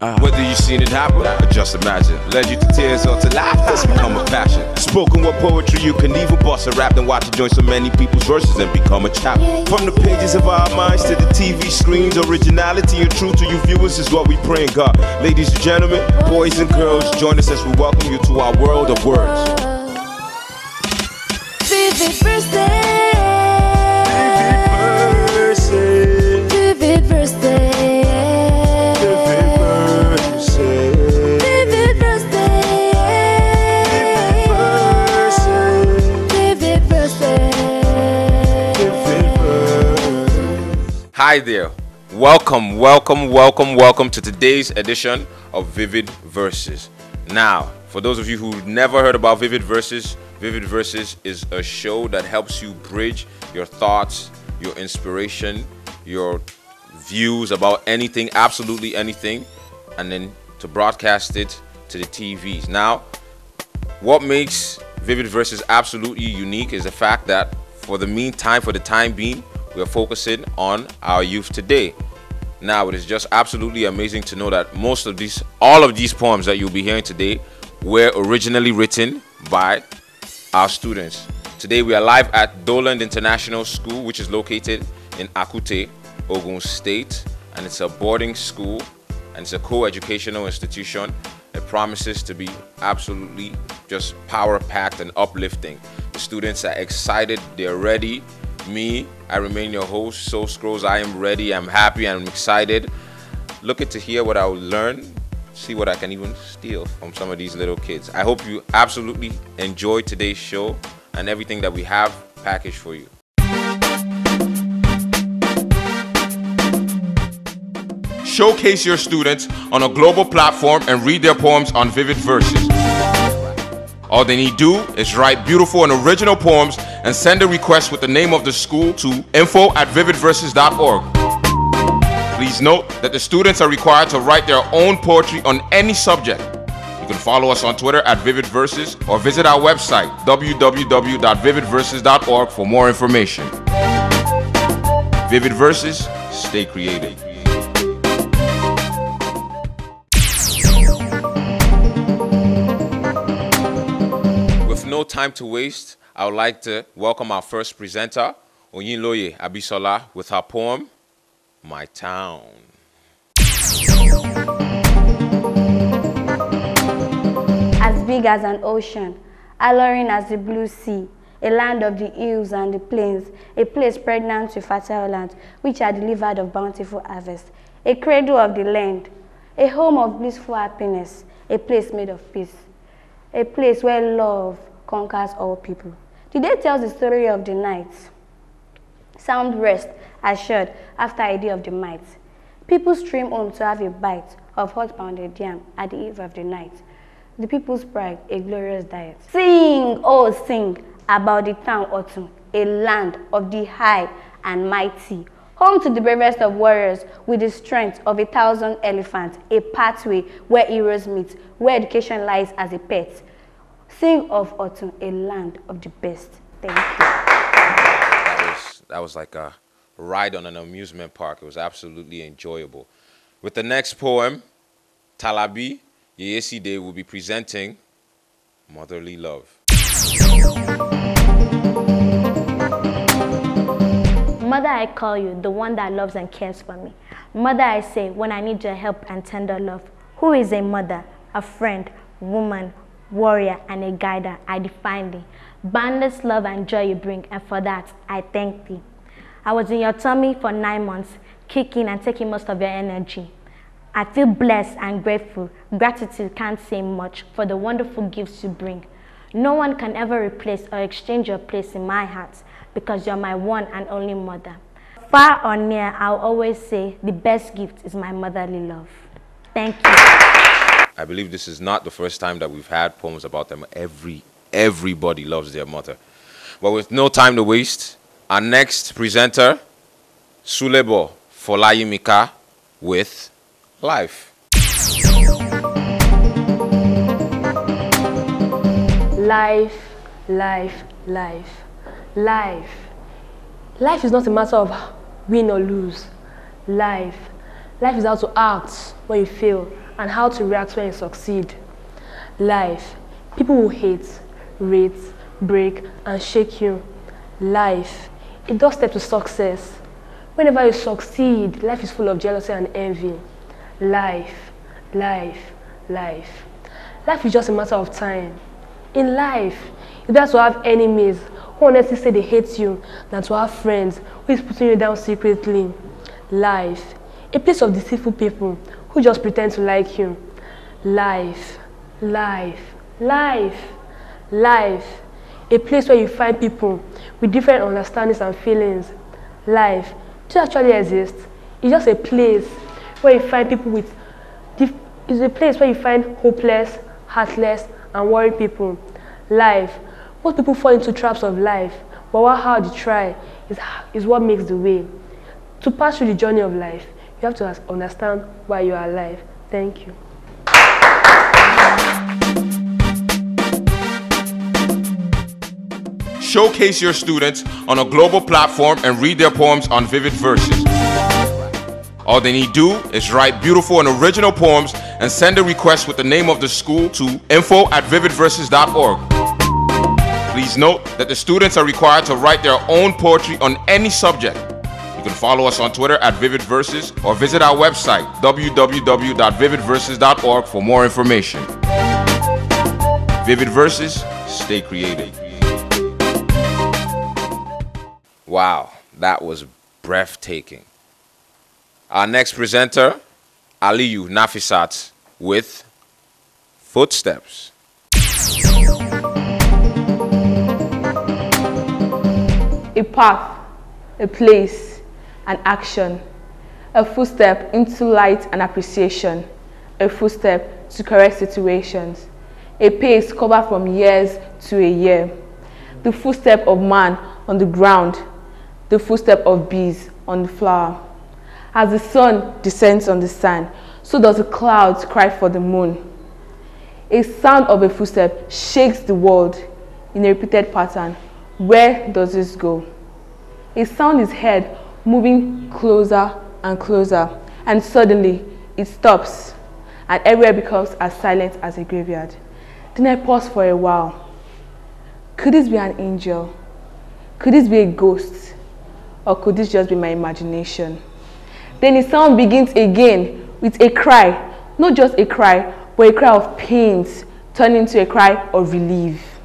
Whether you've seen it happen or just imagine, led you to tears or to laughter, it's become a passion. Spoken word poetry, you can even bust a rap, then watch it join so many people's verses and become a chapter. From the pages of our minds to the TV screens, originality and truth to you viewers is what we pray in God. Ladies and gentlemen, boys and girls, join us as we welcome you to our world of words. Vivid birthday. Vivid birthday. Hi there. Welcome to today's edition of Vivid Verses. Now, for those of you who've never heard about Vivid Verses is a show that helps you bridge your thoughts, your inspiration, your views about anything, absolutely anything, and then to broadcast it to the TVs. Now, what makes Vivid Verses absolutely unique is the fact that for the time being, we are focusing on our youth today. Now, it is just absolutely amazing to know that all of these poems that you'll be hearing today were originally written by our students. Today, we are live at Doland International School, which is located in Akute, Ogun State, and it's a boarding school and it's a co-educational institution. It promises to be absolutely just power-packed and uplifting. The students are excited, they're ready. Me, I remain your host, Soul Scrolls. I am ready, I'm happy, I'm excited. Looking to hear what I will learn, see what I can even steal from some of these little kids. I hope you absolutely enjoyed today's show and everything that we have packaged for you. Showcase your students on a global platform and read their poems on Vivid Verses. All they need do is write beautiful and original poems and send a request with the name of the school to info@vividverses.org. Please note that the students are required to write their own poetry on any subject. You can follow us on Twitter at Vivid Verses or visit our website www.vividverses.org for more information. Vivid Verses, stay creative. No time to waste, I would like to welcome our first presenter, Oyinloye Abisola, with her poem, My Town. As big as an ocean, alluring as the blue sea, a land of the hills and the plains, a place pregnant with fertile lands, which are delivered of bountiful harvest, a cradle of the land, a home of blissful happiness, a place made of peace, a place where love conquers all people. The day tells the story of the night. Sound rest assured after a day of the might. People stream home to have a bite of hot pounded yam at the eve of the night. The people's pride, a glorious diet. Sing, oh sing, about the town Ogun, a land of the high and mighty. Home to the bravest of warriors with the strength of 1,000 elephants, a pathway where heroes meet, where education lies as a pet. Sing of Ogun, a land of the best. Thank you. That was like a ride on an amusement park. It was absolutely enjoyable. With the next poem, Talabi Yeyeside will be presenting Motherly Love. Mother, I call you, the one that loves and cares for me. Mother, I say, when I need your help and tender love. Who is a mother, a friend, woman, warrior, and a guider? I define thee. Boundless love and joy you bring, and for that, I thank thee. I was in your tummy for 9 months, kicking and taking most of your energy. I feel blessed and grateful. Gratitude can't say much for the wonderful gifts you bring. No one can ever replace or exchange your place in my heart, because you're my one and only mother. Far or near, I'll always say the best gift is my motherly love. Thank you. I believe this is not the first time that we've had poems about them. Everybody loves their mother. But with no time to waste, our next presenter, Sulebo Folayimika, with Life. Life, life, life, life. Life is not a matter of win or lose. Life Life is how to act when you fail and how to react when you succeed. Life, people will hate, rate, break, and shake you. Life, it does step to success. Whenever you succeed, life is full of jealousy and envy. Life, life, life. Life is just a matter of time. In life, it's better to have enemies who honestly say they hate you than to have friends who is putting you down secretly. Life, a place of deceitful people who just pretend to like you. Life, life, life, life, a place where you find people with different understandings and feelings. Life does actually exist. It's just a place where you find people with it's a place where you find hopeless, heartless, and worried people. Life, most people fall into traps of life, but what hard you try is what makes the way. To pass through the journey of life, you have to understand why you are alive. Thank you. Showcase your students on a global platform and read their poems on Vivid Verses. All they need do is write beautiful and original poems and send a request with the name of the school to info@vividverses.org. Please note that the students are required to write their own poetry on any subject. You can follow us on Twitter @VividVerses or visit our website www.vividverses.org for more information. Vivid Verses, stay creative. Wow, that was breathtaking. Our next presenter, Aliyu Nafisat, with Footsteps. A path, a place, an action, a footstep into light and appreciation, a footstep to correct situations, a pace covered from years to a year, the footstep of man on the ground, the footstep of bees on the flower. As the sun descends on the sand, so does the clouds cry for the moon. A sound of a footstep shakes the world in a repeated pattern. Where does this go? A sound is heard moving closer and closer, and suddenly it stops, and everywhere becomes as silent as a graveyard. Then I pause for a while. Could this be an angel? Could this be a ghost? Or could this just be my imagination? Then the sound begins again with a cry, not just a cry, but a cry of pain turning into a cry of relief.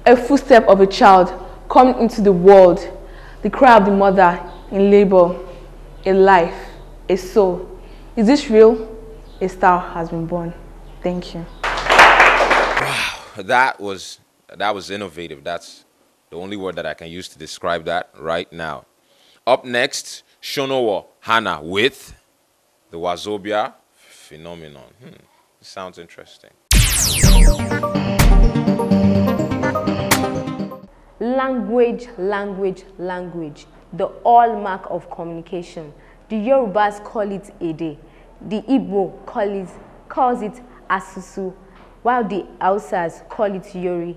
A footstep of a child coming into the world, the cry of the mother in labor, a life, a soul. Is this real? A star has been born. Thank you. Wow, that was innovative. That's the only word that I can use to describe that right now. Up next, Shonowo Hannah with the Wazobia phenomenon. Sounds interesting. Language, language, language. The hallmark of communication. The Yorubas call it Ede. The Igbo calls it Asusu, while the Hausas call it Yori.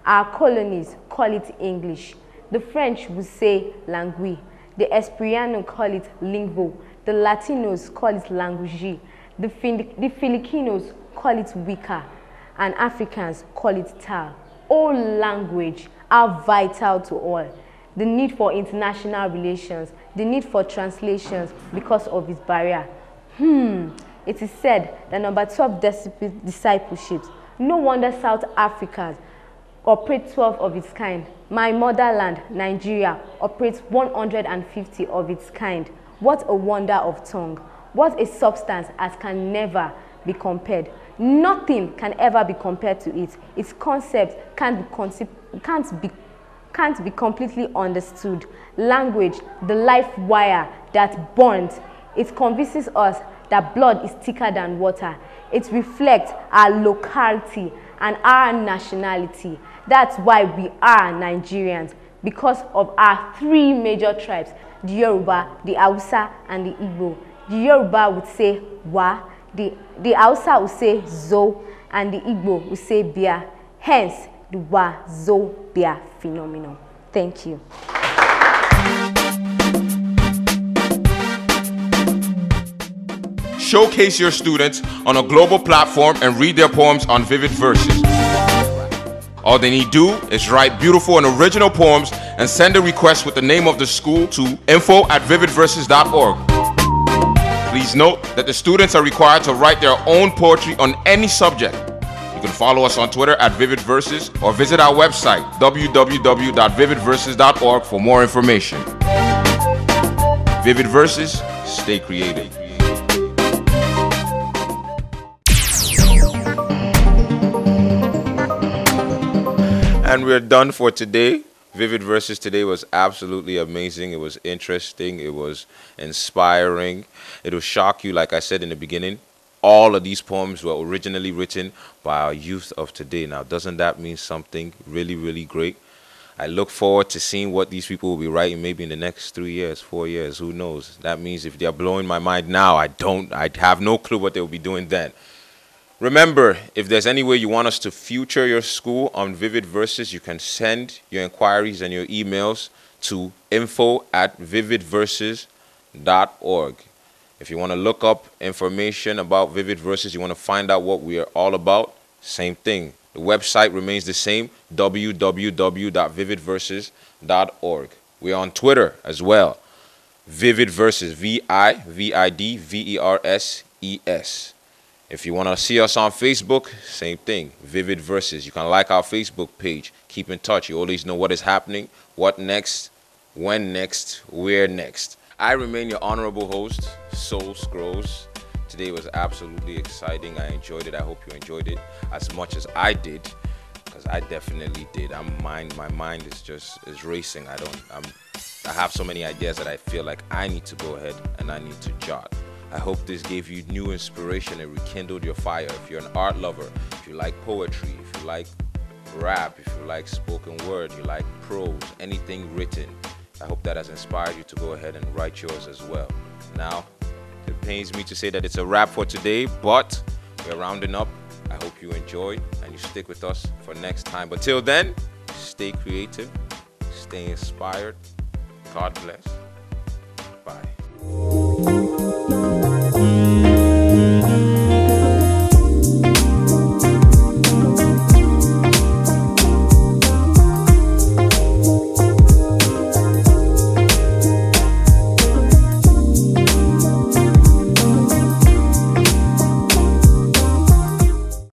Our colonies call it English. The French would say langue. The Esperiano call it lingvo. The Latinos call it language. The Filipinos call it wika. And Africans call it tal. All language are vital to all. The need for international relations, the need for translations because of its barrier. It is said that number 12 discipleships. No wonder South Africans operate 12 of its kind. My motherland, Nigeria, operates 150 of its kind. What a wonder of tongue. What a substance as can never be compared. Nothing can ever be compared to it. Its concept can't be completely understood. Language, the life wire that bonds. It convinces us that blood is thicker than water. It reflects our locality and our nationality. That's why we are Nigerians, because of our three major tribes, the Yoruba, the Hausa, and the Igbo. The Yoruba would say wa, the Hausa would say zo, and the Igbo would say bia. Hence, the wa, zo, bia phenomenon. Thank you. showcase your students on a global platform and read their poems on Vivid Verses. All they need to do is write beautiful and original poems and send a request with the name of the school to info@vividverses.org. Please note that the students are required to write their own poetry on any subject. You can follow us on Twitter @Vivid Verses or visit our website www.vividverses.org for more information. Vivid Verses, stay creative. And we're done for today. Vivid Verses today was absolutely amazing. It was interesting. It was inspiring. It will shock you, like I said in the beginning. All of these poems were originally written by our youth of today. Now, doesn't that mean something really, really great? I look forward to seeing what these people will be writing maybe in the next 3 years, 4 years, who knows? That means if they're blowing my mind now, I have no clue what they'll be doing then. Remember, if there's any way you want us to feature your school on Vivid Verses, you can send your inquiries and your emails to info@vividverses.org. If you want to look up information about Vivid Verses, you want to find out what we are all about, same thing. The website remains the same, www.vividverses.org. We are on Twitter as well, Vivid Verses, VIVIDVERSES. If you want to see us on Facebook, same thing, Vivid Verses. You can like our Facebook page. Keep in touch. You always know what is happening, what next, when next, where next. I remain your honorable host, Soul Scrolls. Today was absolutely exciting. I enjoyed it. I hope you enjoyed it as much as I did, because I definitely did. My mind is racing. I have so many ideas that I feel like I need to go ahead and I need to jot. I hope this gave you new inspiration and rekindled your fire. If you're an art lover, if you like poetry, if you like rap, if you like spoken word, you like prose, anything written, I hope that has inspired you to go ahead and write yours as well. Now, it pains me to say that it's a wrap for today, but we're rounding up. I hope you enjoyed and you stick with us for next time. But till then, stay creative, stay inspired. God bless. Bye.